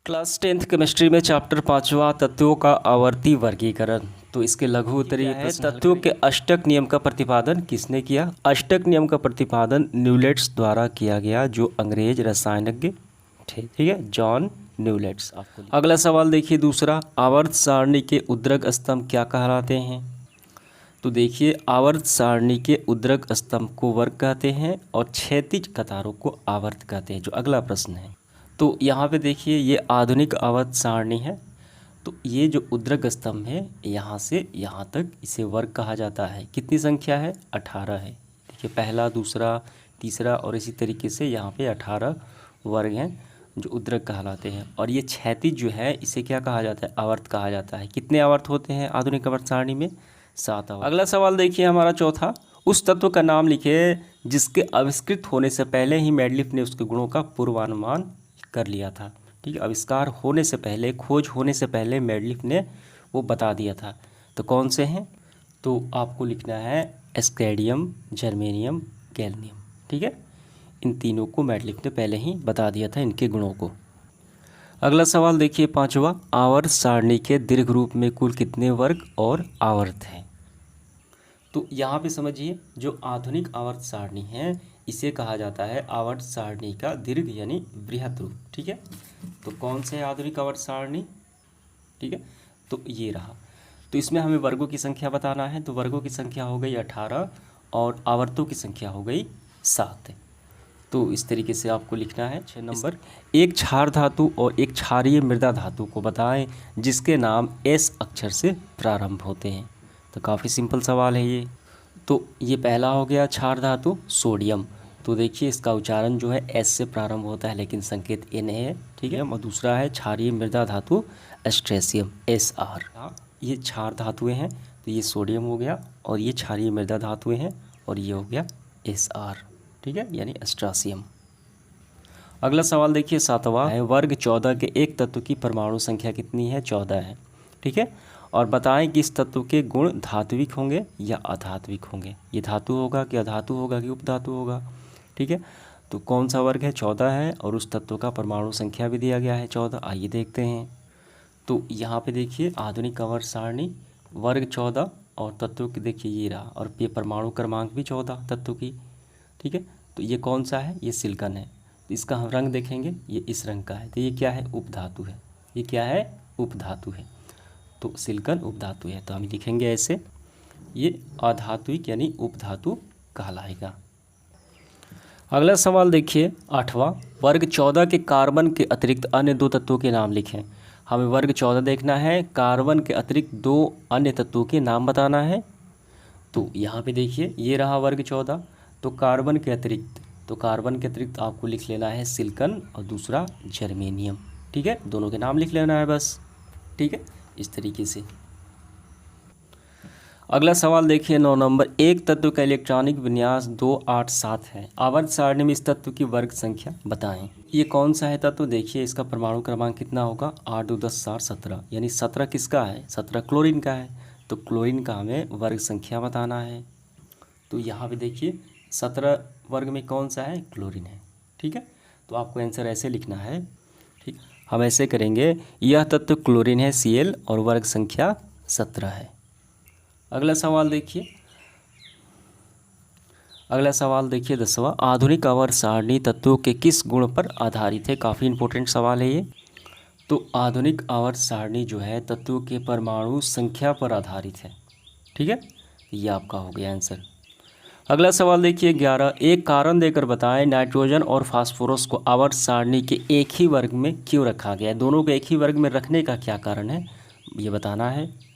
Class 10th chemistry में chapter 5वां तत्वों का आवर्ती वर्गीकरण। तो इसके लघु उत्तरीय है तत्वों के अष्टक नियम का प्रतिपादन किसने किया। अष्टक नियम का प्रतिपादन न्यूलैंड्स द्वारा किया गया, जो अंग्रेज रसायनज्ञ थे। ठीक है, जॉन न्यूलैंड्स। अगला सवाल देखिए दूसरा, आवर्त सारणी के उद्र्ग स्तंभ क्या कहलाते हैं। तो देखिए, आवर्त सारणी के उद्र्ग स्तंभ को वर्ग कहते हैं और क्षैतिज कतारों को आवर्त कहते हैं, जो अगला प्रश्न है। तो यहाँ पे देखिए, ये आधुनिक आवर्त सारणी है। तो ये जो उद्र्ग स्तंभ है, यहाँ से यहाँ तक इसे वर्ग कहा जाता है। कितनी संख्या है? 18 है। देखिए, पहला, दूसरा, तीसरा और इसी तरीके से यहाँ पे 18 वर्ग हैं जो उद्र्ग कहलाते हैं। और ये क्षैतिज जो है, इसे क्या कहा जाता है? आवर्त कहा जाता है। कितने आवर्त होते हैं आधुनिक आवर्त सारणी में? 7 आवर्त। अगला सवाल देखिए हमारा चौथा, उस तत्व का नाम लिखिए जिसके आविष्कृत होने से पहले ही मेंडलीफ ने उसके गुणों का पूर्वानुमान कर लिया था। ठीक है, आविष्कार होने से पहले, खोज होने से पहले मेंडलीफ ने वो बता दिया था। तो कौन से हैं? तो आपको लिखना है एस्केडियम, जर्मेनियम, गैलियम। ठीक है, इन तीनों को मेंडलीफ ने पहले ही बता दिया था, इनके गुणों को। अगला सवाल देखिए पांचवा, आवर्त सारणी के दीर्घ रूप में कुल कितने वर्ग और आवर्त हैं। तो यहाँ पे समझिए, जो आधुनिक आवर्त सारणी है इसे कहा जाता है आवर्त सारणी का दीर्घ यानी बृहत रूप। ठीक है, तो कौन से है आधुनिक आवर्त सारणी? ठीक है, तो ये रहा। तो इसमें हमें वर्गों की संख्या बताना है। तो वर्गों की संख्या हो गई 18 और आवर्तों की संख्या हो गई 7। तो इस तरीके से आपको लिखना है। 6 नंबर, एक क्षार धातु और एक क्षारीय मृदा धातु को बताएं जिसके नाम एस अक्षर से प्रारंभ होते हैं। तो काफ़ी सिंपल सवाल है ये। तो ये पहला हो गया क्षार धातु सोडियम। तो देखिए, इसका उच्चारण जो है एस से प्रारंभ होता है लेकिन संकेत एन है। ठीक है, और दूसरा है क्षारीय मृदा धातु एस्ट्रेसियम, एस आर। ये क्षार धातुएं हैं, तो ये सोडियम हो गया, और ये क्षारीय मृदा धातुएं हैं और ये हो गया एस आर। ठीक है, यानी एस्ट्रासियम। अगला सवाल देखिए सातवां है, वर्ग 14 के एक तत्व की परमाणु संख्या कितनी है? 14 है। ठीक है, और बताएं कि इस तत्व के गुण धात्विक होंगे या अधात्विक होंगे। ये धातु होगा कि अधातु होगा कि उपधातु होगा। ठीक है, तो कौन सा वर्ग है? 14 है, और उस तत्व का परमाणु संख्या भी दिया गया है 14। आइए देखते हैं। तो यहाँ पे देखिए, आधुनिक आवर्त सारणी, वर्ग 14 और तत्व की देखिए ये रहा, और ये परमाणु क्रमांक भी 14 तत्व की। ठीक है, तो ये कौन सा है? ये सिलिकॉन है। तो इसका हम रंग देखेंगे, ये इस रंग का है। तो ये क्या है? उपधातु है। ये क्या है? उपधातु है। तो सिलिकॉन उपधातु है, तो हम लिखेंगे ऐसे, ये अधात्विक यानी उपधातु कहलाएगा। अगला सवाल देखिए आठवां, वर्ग 14 के कार्बन के अतिरिक्त अन्य 2 तत्वों के नाम लिखें। हमें वर्ग 14 देखना है, कार्बन के अतिरिक्त 2 अन्य तत्वों के नाम बताना है। तो यहाँ पे देखिए, ये रहा वर्ग 14। तो कार्बन के अतिरिक्त आपको लिख लेना है सिलिकॉन और दूसरा जर्मेनियम। ठीक है, दोनों के नाम लिख लेना है बस। ठीक है, इस तरीके से। अगला सवाल देखिए 9 नंबर, एक तत्व का इलेक्ट्रॉनिक विन्यास 2, 8, 7 है। आवर्त सारणी में इस तत्व की वर्ग संख्या बताएं। ये कौन सा है तत्व? देखिए, इसका परमाणु क्रमांक कितना होगा? 8, 2, 10, 4, 17। यानी 17 किसका है? 17 क्लोरीन का है। तो क्लोरीन का हमें वर्ग संख्या बताना है। तो यहाँ पे देखिए, 17 वर्ग में कौन सा है? क्लोरीन है। ठीक है, तो आपको आंसर ऐसे लिखना है। ठीक, हम ऐसे करेंगे, यह तत्व क्लोरीन है Cl और वर्ग संख्या 17 है। अगला सवाल देखिए 10वां, आधुनिक आवर्त सारणी तत्वों के किस गुण पर आधारित है? काफ़ी इंपॉर्टेंट सवाल है ये। तो आधुनिक आवर्त सारणी जो है तत्वों के परमाणु संख्या पर आधारित है। ठीक है, ये आपका हो गया आंसर। अगला सवाल देखिए 11, एक कारण देकर बताएं नाइट्रोजन और फास्फोरस को आवर्त सारणी के एक ही वर्ग में क्यों रखा गया है। दोनों को एक ही वर्ग में रखने का क्या कारण है, ये बताना है।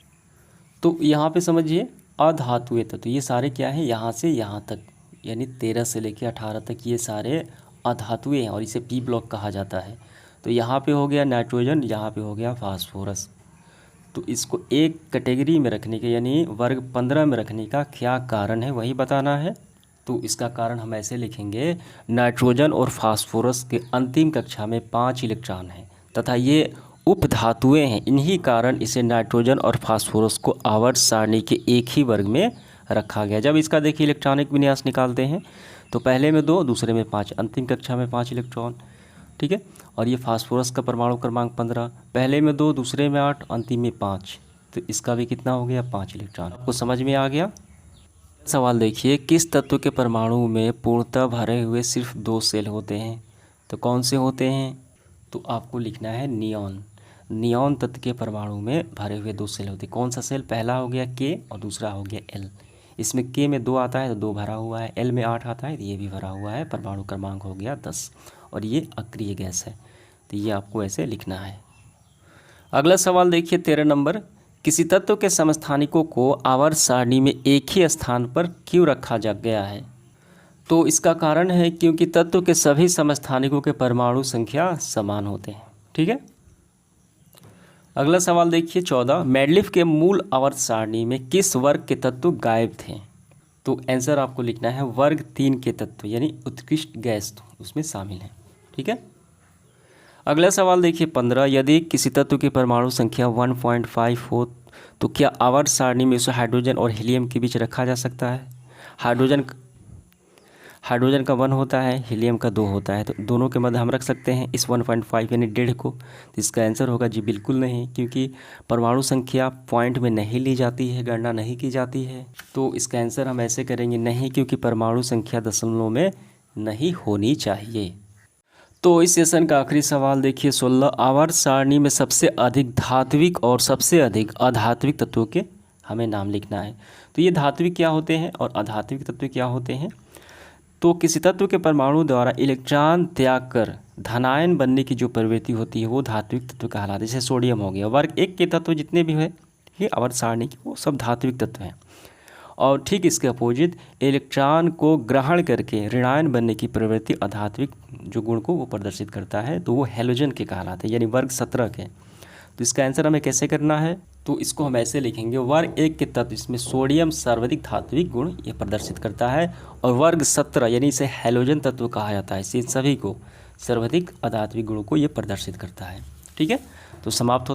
तो यहाँ पे समझिए, अधातुएं तत्व ये सारे क्या हैं? यहाँ से यहाँ तक, यानी 13 से लेकर 18 तक ये सारे अधातुएं हैं और इसे पी ब्लॉक कहा जाता है। तो यहाँ पे हो गया नाइट्रोजन, यहाँ पे हो गया फास्फोरस। तो इसको एक कैटेगरी में रखने के यानी वर्ग 15 में रखने का क्या कारण है, वही बताना है। तो इसका कारण हम ऐसे लिखेंगे, नाइट्रोजन और फास्फोरस के अंतिम कक्षा में 5 इलेक्ट्रॉन हैं तथा ये उपधातुएं हैं। इन्हीं कारण इसे नाइट्रोजन और फास्फोरस को आवर्त सारणी के एक ही वर्ग में रखा गया। जब इसका देखिए इलेक्ट्रॉनिक विन्यास निकालते हैं तो पहले में 2, दूसरे में 5, अंतिम कक्षा में 5 इलेक्ट्रॉन। ठीक है। और ये फास्फोरस का परमाणु क्रमांक 15, पहले में 2, दूसरे में 8, अंतिम में 5, तो इसका भी कितना हो गया 5 इलेक्ट्रॉन। आपको समझ में आ गया। सवाल देखिए, किस तत्व के परमाणु में पूर्णतः भरे हुए सिर्फ 2 सेल होते हैं? तो कौन से होते हैं? तो आपको लिखना है नियॉन। नियॉन तत्व के परमाणु में भरे हुए 2 सेल होते हैं। कौन सा सेल? पहला हो गया के और दूसरा हो गया एल। इसमें के में 2 आता है तो 2 भरा हुआ है, एल में 8 आता है तो ये भी भरा हुआ है, परमाणु क्रमांक हो गया 10 और ये अक्रिय गैस है, तो ये आपको ऐसे लिखना है। अगला सवाल देखिए 13 नंबर, किसी तत्व के समस्थानिकों को आवर्त सारणी में एक ही स्थान पर क्यों रखा जा गया है? तो इसका कारण है क्योंकि तत्व के सभी समस्थानिकों के परमाणु संख्या समान होते हैं, ठीक है। अगला सवाल देखिए 14, मेंडलीफ के मूल आवर्त सारणी में किस वर्ग के तत्व गायब थे? तो आंसर आपको लिखना है वर्ग 3 के तत्व, यानी उत्कृष्ट गैस उसमें शामिल है, ठीक है। अगला सवाल देखिए 15, यदि किसी तत्व की परमाणु संख्या 1.5 हो तो क्या आवर्त सारणी में उसे हाइड्रोजन और हीलियम के बीच रखा जा सकता है? हाइड्रोजन का 1 होता है, हीलियम का 2 होता है, तो दोनों के मध्य हम रख सकते हैं इस 1.5 यानी 1.5 को। तो इसका आंसर होगा जी बिल्कुल नहीं, क्योंकि परमाणु संख्या पॉइंट में नहीं ली जाती है, गणना नहीं की जाती है। तो इसका आंसर हम ऐसे करेंगे नहीं, क्योंकि परमाणु संख्या दशमलव में नहीं होनी चाहिए। तो इस सेशन का आखिरी सवाल देखिए 16, आवर्त सारणी में सबसे अधिक धात्विक और सबसे अधिक अधात्विक तत्वों के हमें नाम लिखना है। तो ये धात्विक क्या होते हैं और अधात्विक तत्व क्या होते हैं? तो किसी तत्व के परमाणु द्वारा इलेक्ट्रॉन त्याग कर धनायन बनने की जो प्रवृत्ति होती है वो धात्विक तत्व कहलाता है। जैसे सोडियम हो गया, वर्ग 1 के तत्व जितने भी हैं ये आवर्त सारणी के वो सब धात्विक तत्व हैं। और ठीक इसके अपोजिट इलेक्ट्रॉन को ग्रहण करके ऋणायन बनने की प्रवृत्ति अधात्विक जो गुण को वो प्रदर्शित करता है, तो वो हैलोजन के कहलाते हैं, यानी वर्ग 17 के। तो इसका आंसर हमें कैसे करना है? तो इसको हम ऐसे लिखेंगे, वर्ग 1 के तत्व इसमें सोडियम सर्वाधिक धात्विक गुण ये प्रदर्शित करता है, और वर्ग 17 यानी इसे हैलोजन तत्व कहा जाता है, इसे सभी को सर्वाधिक अधात्विक गुणों को ये प्रदर्शित करता है, ठीक है। तो समाप्त होता